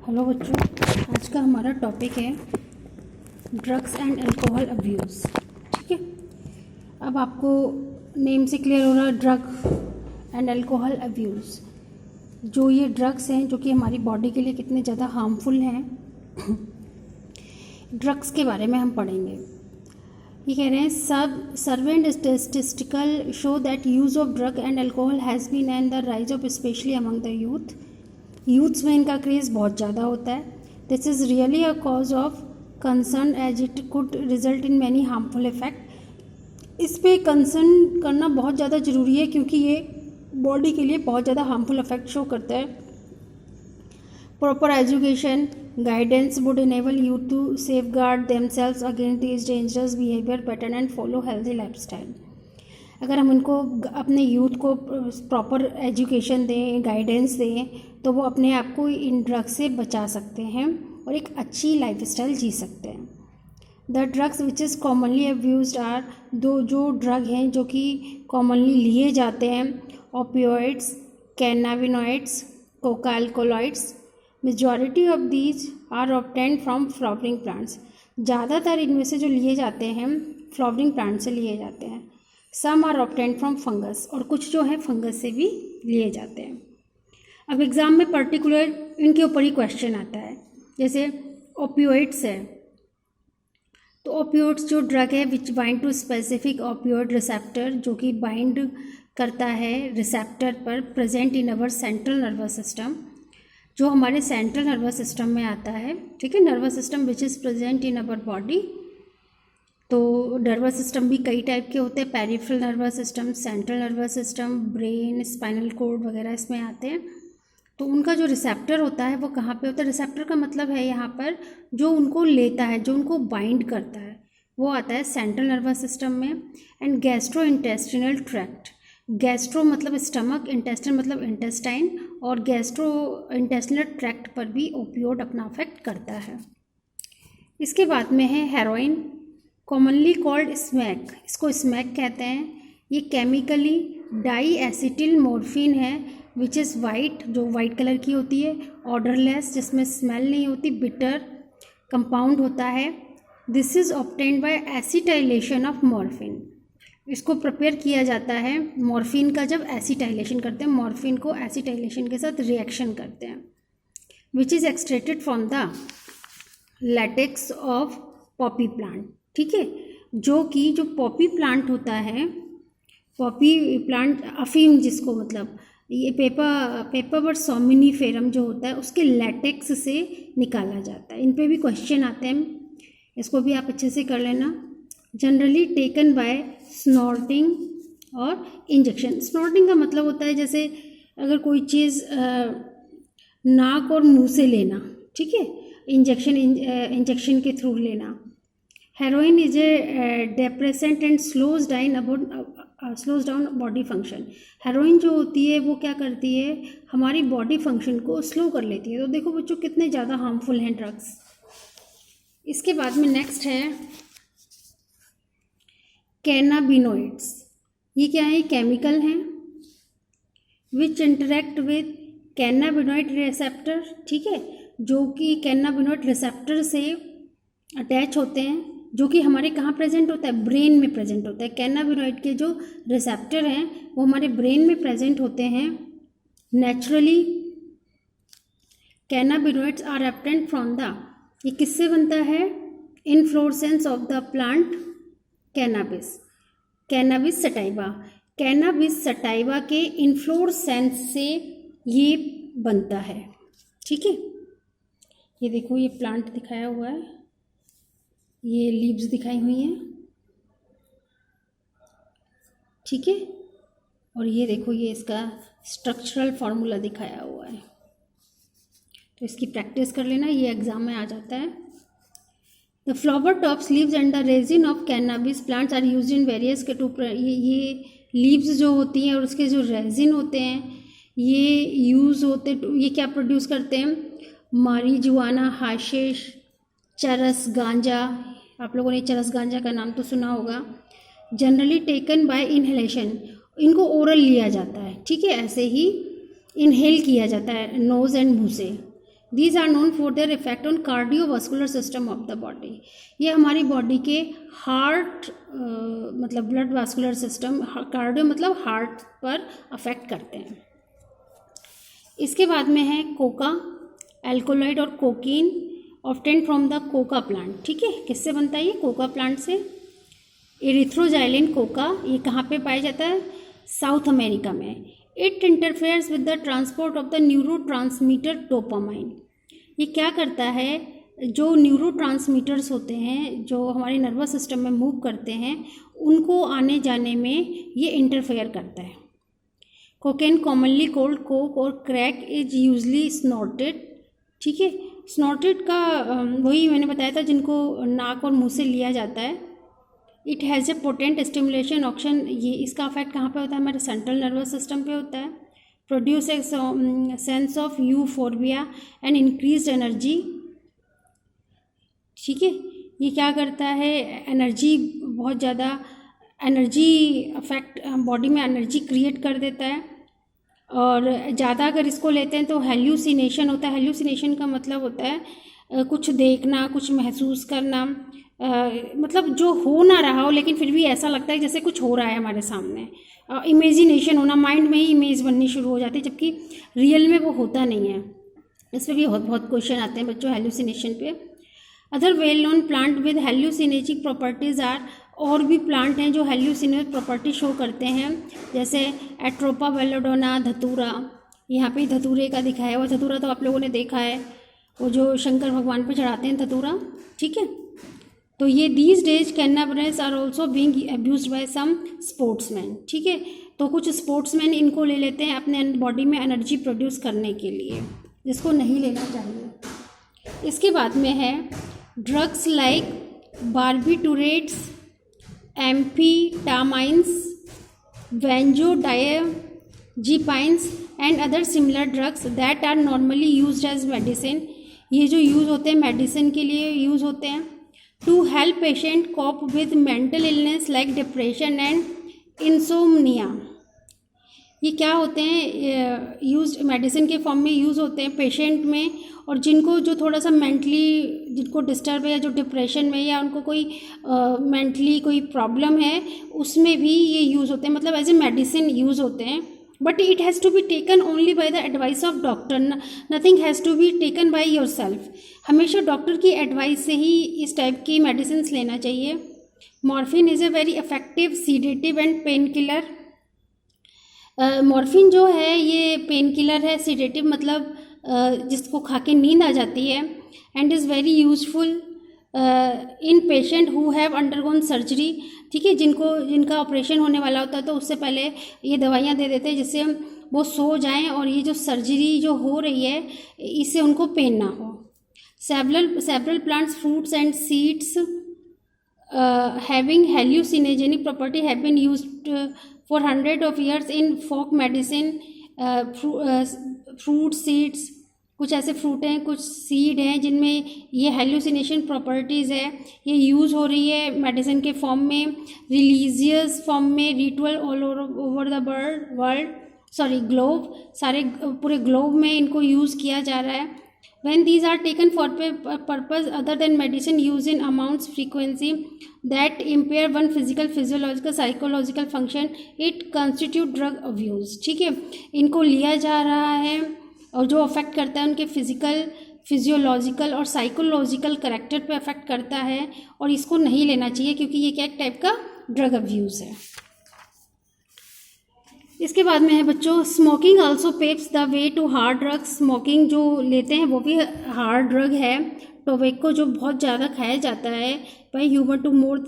Hello बच्चों, आज का हमारा टॉपिक है ड्रग्स एंड अल्कोहल अब्यूज़। ठीक है, अब आपको नेम से क्लियर हो रहा, ड्रग एंड अल्कोहल अब्यूज़। जो ये ड्रग्स हैं जो कि हमारी बॉडी के लिए कितने ज़्यादा हार्मफुल हैं, ड्रग्स के बारे में हम पढ़ेंगे। ये कह रहे हैं सब servant statistical show that use of drug and alcohol has been and the rise of specially among the youths में इनका क्रेज़ बहुत ज़्यादा होता है। This is really a cause of concern as it could result in many harmful effect. इस पे concern करना बहुत ज़्यादा ज़रूरी है क्योंकि ये बॉडी के लिए बहुत ज़्यादा हार्मफुल इफेक्ट शो करता है। Proper education guidance would enable you to safeguard themselves against this dangerous behaviour pattern and follow healthy lifestyle. अगर हम उनको अपने यूथ को प्रॉपर एजुकेशन दें, गाइडेंस दें, तो वो अपने आप को इन ड्रग से बचा सकते हैं और एक अच्छी लाइफस्टाइल जी सकते हैं। The drugs which is commonly abused are, जो ड्रग हैं जो कि कॉमनली लिए जाते हैं, opioids, cannabinoids, coca alkaloids. Majority of these are obtained from flowering plants. ज़्यादातर इनमें से जो लिए जाते हैं फ्लावरिंग प्लांट से लिए जाते हैं। Some are obtained from fungus, और कुछ जो है फंगस से भी लिए जाते हैं। अब एग्ज़ाम में पर्टिकुलर इनके ऊपर ही क्वेश्चन आता है। जैसे ओपियोइड्स है, तो ओपियोइड्स जो ड्रग है which bind to specific opioid receptor, जो कि बाइंड करता है रिसेप्टर पर present in our central nervous system, जो हमारे सेंट्रल नर्वस सिस्टम में आता है। ठीक है, nervous system which is present in our body. तो नर्वस सिस्टम भी कई टाइप के होते हैं, peripheral nervous system, central nervous system, brain, spinal cord वगैरह इसमें आते हैं। तो उनका जो रिसेप्टर होता है वो कहाँ पे होता है? रिसेप्टर का मतलब है यहाँ पर जो उनको लेता है, जो उनको बाइंड करता है, वो आता है सेंट्रल नर्वस सिस्टम में। And gastro intestinal tract, gastro मतलब स्टमक, इंटेस्टिन मतलब इंटेस्टाइन, और गैस्ट्रो इंटेस्टिनल ट्रैक्ट पर भी ओपियोड अपना अफेक्ट करता है। इसके बाद में है हेरोइन, कॉमनली कॉल्ड स्मैक, इसको स्मैक कहते हैं। ये केमिकली डाई एसिटिल मॉर्फिन है विच इज़ वाइट, जो वाइट कलर की होती है, ऑर्डरलेस, जिसमें स्मेल नहीं होती, बिटर कंपाउंड होता है। This is obtained by acetylation of morphine. इसको प्रिपेयर किया जाता है मॉर्फिन का, जब एसिटाइलेशन करते हैं, मॉर्फिन को एसिटाइलेशन के साथ रिएक्शन करते हैं। Which is extracted from the latex of Poppy plant. ठीक है, जो पॉपी प्लांट होता है, पॉपी प्लांट अफीम जिसको मतलब ये पेपर सोमिनिफेरम जो होता है उसके लैटेक्स से निकाला जाता है। इन पे भी क्वेश्चन आते हैं, इसको भी आप अच्छे से कर लेना। जनरली टेकन बाय स्नॉर्टिंग और इंजेक्शन। स्नॉर्टिंग का मतलब होता है जैसे अगर कोई चीज़ नाक और मुंह से लेना, ठीक है, इंजेक्शन के थ्रू लेना। Heroin is a depressant and slows down body function. Heroin जो होती है वो क्या करती है, हमारी बॉडी फंक्शन को स्लो कर लेती है। तो देखो बच्चों कितने ज़्यादा हार्मफुल हैं ड्रग्स। इसके बाद में नेक्स्ट है कैनाबिनॉइड्स। ये क्या है? केमिकल हैं विच इंटरेक्ट विद कैनाबिनॉइड रिसेप्टर। ठीक है, जो कि कैनाबिनॉइड रिसेप्टर से अटैच होते हैं, जो कि हमारे कहाँ प्रेजेंट होता है? ब्रेन में प्रेजेंट होता है। कैनाबिनॉइड के जो रिसेप्टर हैं वो हमारे ब्रेन में प्रेजेंट होते हैं naturally. Cannabinoids are obtained from the, ये किससे बनता है? Inflorescence of the plant cannabis, cannabis sativa. Cannabis sativa के इनफ्लोरेसेंस से ये बनता है। ठीक है, ये देखो ये प्लांट दिखाया हुआ है, ये लीव्स दिखाई हुई हैं, ठीक है, और ये देखो ये इसका स्ट्रक्चरल फार्मूला दिखाया हुआ है। तो इसकी प्रैक्टिस कर लेना, ये एग्जाम में आ जाता है। The flower tops leaves and the resin of cannabis plants are used in various के टू, ये लीव्स जो होती हैं और उसके जो रेजिन होते हैं ये यूज़ होते, ये क्या प्रोड्यूस करते हैं? मारिजुआना, हाशिश, चरस गांजा। आप लोगों ने चरस गांजा का नाम तो सुना होगा। जनरली टेकन बाय इनहेलेशन, इनको ओरल लिया जाता है। ठीक है, ऐसे ही इनहेल किया जाता है नोज़ एंड मुंह से। These are known for their effect on cardiovascular system of the body. ये हमारी बॉडी के हार्ट मतलब ब्लड वास्कुलर सिस्टम, कार्डियो मतलब हार्ट पर अफेक्ट करते हैं। इसके बाद में है कोका, एल्कोलाइड और cocaine obtained from the coca plant. ठीक है, किससे बनता है ये? कोका प्लांट से। एरिथ्रोजाइलिन कोका, ये कहाँ पे पाया जाता है? साउथ अमेरिका में। It interferes with the transport of the neurotransmitter dopamine. ये क्या करता है? जो न्यूरोट्रांसमीटर्स होते हैं जो हमारे नर्वस सिस्टम में मूव करते हैं, उनको आने जाने में ये इंटरफेयर करता है। कोकेन कॉमनली कोल्ड कोक और क्रैक इज यूजली स्नॉर्टेड। ठीक है, स्नॉर्टेड का वही मैंने बताया था जिनको नाक और मुंह से लिया जाता है। It has a potent stimulation auction. ये इसका अफेक्ट कहाँ पे होता है? हमारे सेंट्रल नर्वस सिस्टम पे होता है। Produce a sense of euphorbia and increase energy. ठीक है, ये क्या करता है? एनर्जी, बहुत ज़्यादा एनर्जी अफेक्ट, बॉडी में एनर्जी क्रिएट कर देता है। और ज़्यादा अगर इसको लेते हैं तो हेल्यूसिनेशन होता है। हेल्यूसिनेशन का मतलब होता है कुछ देखना, कुछ महसूस करना, मतलब जो हो ना रहा हो लेकिन फिर भी ऐसा लगता है जैसे कुछ हो रहा है हमारे सामने। इमेजिनेशन होना, माइंड में ही इमेज बननी शुरू हो जाती है जबकि रियल में वो होता नहीं है। इस पर भी बहुत क्वेश्चन आते हैं बच्चों हेल्यूसिनेशन पे। Other well known plant with hallucinatic properties are, और भी प्लांट हैं जो हेल्यूसिनेट प्रॉपर्टी शो करते हैं, जैसे एट्रोपा बेलोडोना, धतूरा। यहाँ पे धतूरे का दिखाया हुआ, धतूरा तो आप लोगों ने देखा है, वो जो शंकर भगवान पे चढ़ाते हैं धतूरा। ठीक है, तो ये these days cannabis are also being abused by some sportsman. ठीक है, तो कुछ स्पोर्ट्समैन इनको ले लेते हैं अपने बॉडी में एनर्जी प्रोड्यूस करने के लिए, जिसको नहीं लेना चाहिए। इसके बाद में है drugs like barbiturates, amphetamines, benzodiazepines and other similar drugs that are normally used as medicine. ये जो यूज़ होते हैं मेडिसिन के लिए यूज़ होते हैं। To help patient cope with mental illness like depression and insomnia. ये क्या होते हैं? यूज मेडिसिन के फॉर्म में यूज़ होते हैं पेशेंट में, और जिनको जो थोड़ा सा मेंटली, जिनको डिस्टर्ब है या जो डिप्रेशन में या उनको कोई मेंटली कोई प्रॉब्लम है, उसमें भी ये यूज़ होते हैं, मतलब एज ए मेडिसिन यूज़ होते हैं। But it has to be taken only by the advice of doctor, nothing has to be taken by yourself. हमेशा डॉक्टर की एडवाइस से ही इस टाइप की मेडिसिन लेना चाहिए। Morphine is a very effective sedative and painkiller. Morphine जो है ये पेन किलर है, सीडेटिव मतलब जिसको खा के नींद आ जाती है, and is very useful in patient who have undergone surgery. ठीक है, जिनका ऑपरेशन होने वाला होता है तो उससे पहले ये दवाइयाँ दे देते हैं जिससे वो सो जाएं और ये जो सर्जरी जो हो रही है इससे उनको पेन ना हो। Several plants, fruits and seeds having hallucinogenic property have been used for hundreds of years in folk medicine. Fruit seeds, कुछ ऐसे फ्रूट हैं, कुछ सीड हैं जिनमें ये हेल्यूसिनेशन प्रॉपर्टीज़ है, ये यूज़ हो रही है मेडिसिन के फॉर्म में, रिलीजियस फॉर्म में, ritual all over the globe, सारे पूरे ग्लोब में इनको यूज़ किया जा रहा है। When these are taken for purpose other than medicine, used in amounts, frequency that impair one physical, physiological, psychological function, it constitute drug abuse. ठीक है, इनको लिया जा रहा है और जो अफेक्ट करता है उनके फिजिकल, फिजियोलॉजिकल और साइकोलॉजिकल करेक्टर पे अफेक्ट करता है, और इसको नहीं लेना चाहिए क्योंकि ये क्या एक टाइप का ड्रग अब्यूज़ है। इसके बाद में है बच्चों smoking also paves the way to hard drugs. Smoking जो लेते हैं वो भी हार्ड ड्रग है। टोबैको जो बहुत ज़्यादा खाया जाता है भाई, ह्यूमन टू मोर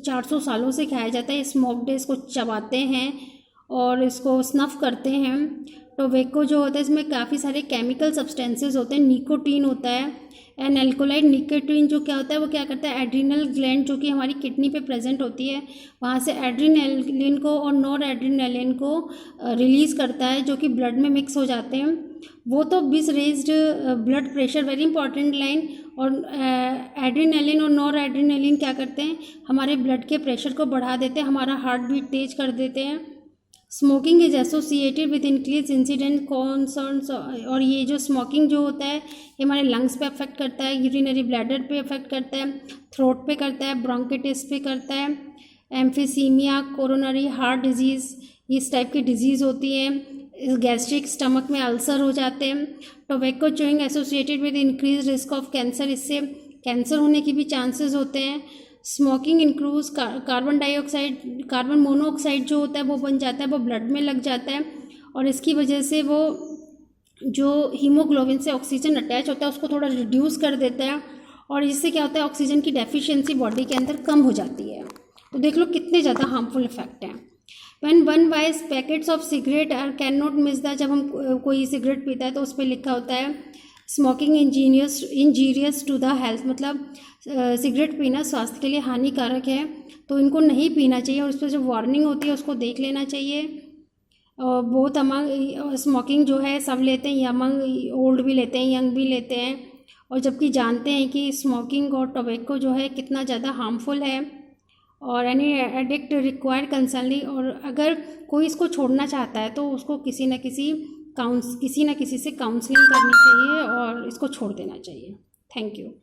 400 सालों से खाया जाता है। स्मोक्ड है, इसको चबाते हैं और इसको स्नफ करते हैं। टोबैको जो होता है इसमें काफ़ी सारे केमिकल सब्सटेंसेस होते हैं, निकोटीन होता है एंड एल्कोलाइड। निकोटीन जो क्या होता है वो क्या करता है, एड्रिनल ग्लैंड जो कि हमारी किडनी पे प्रेजेंट होती है वहाँ से एड्रिनलिन को और नॉर एड्रिनलिन को रिलीज़ करता है जो कि ब्लड में मिक्स हो जाते हैं। वो तो बिस raised blood pressure, very important line. और एड्रिनलिन और नॉर एड्रिनलिन क्या करते हैं, हमारे ब्लड के प्रेशर को बढ़ा देते हैं, हमारा हार्ट बीट तेज कर देते हैं। Smoking is associated with increase incident concerns, और ये जो स्मोकिंग जो होता है ये हमारे लंग्स पे अफेक्ट करता है, यूरिनरी ब्लैडर पे अफेक्ट करता है, थ्रोट पे करता है, ब्रोंकिटिस पे करता है, एम्फीसीमिया, कोरोनरी हार्ट डिजीज़, इस टाइप की डिजीज़ होती है, गैस्ट्रिक, स्टमक में अल्सर हो जाते हैं। Tobacco chewing associated with increase risk of cancer, इससे कैंसर होने की भी चांसेस होते हैं। Smoking includes carbon dioxide, carbon monoxide जो होता है वो बन जाता है, वो ब्लड में लग जाता है और इसकी वजह से वो जो हीमोग्लोबिन से ऑक्सीजन अटैच होता है उसको थोड़ा रिड्यूस कर देता है और इससे क्या होता है ऑक्सीजन की डेफिशिएंसी बॉडी के अंदर कम हो जाती है। तो देख लो कितने ज़्यादा हार्मफुल इफेक्ट हैं। When one buys packets of cigarette or cannot miss the, जब हम कोई सिगरेट पीता है तो उस पर लिखा होता है smoking injurious to the health, मतलब सिगरेट पीना स्वास्थ्य के लिए हानिकारक है, तो इनको नहीं पीना चाहिए और उस पर जो वार्निंग होती है उसको देख लेना चाहिए। और बहुत अमंग स्मोकिंग जो है सब लेते हैं, अमंग ओल्ड भी लेते हैं, यंग भी लेते हैं, और जबकि जानते हैं कि स्मोकिंग और टोबैको जो है कितना ज़्यादा हार्मफुल है और एनी एडिक्ट रिक्वायर कंसल्टिंग, और अगर कोई इसको छोड़ना चाहता है तो उसको किसी न किसी से काउंसलिंग करनी चाहिए और इसको छोड़ देना चाहिए। Thank you.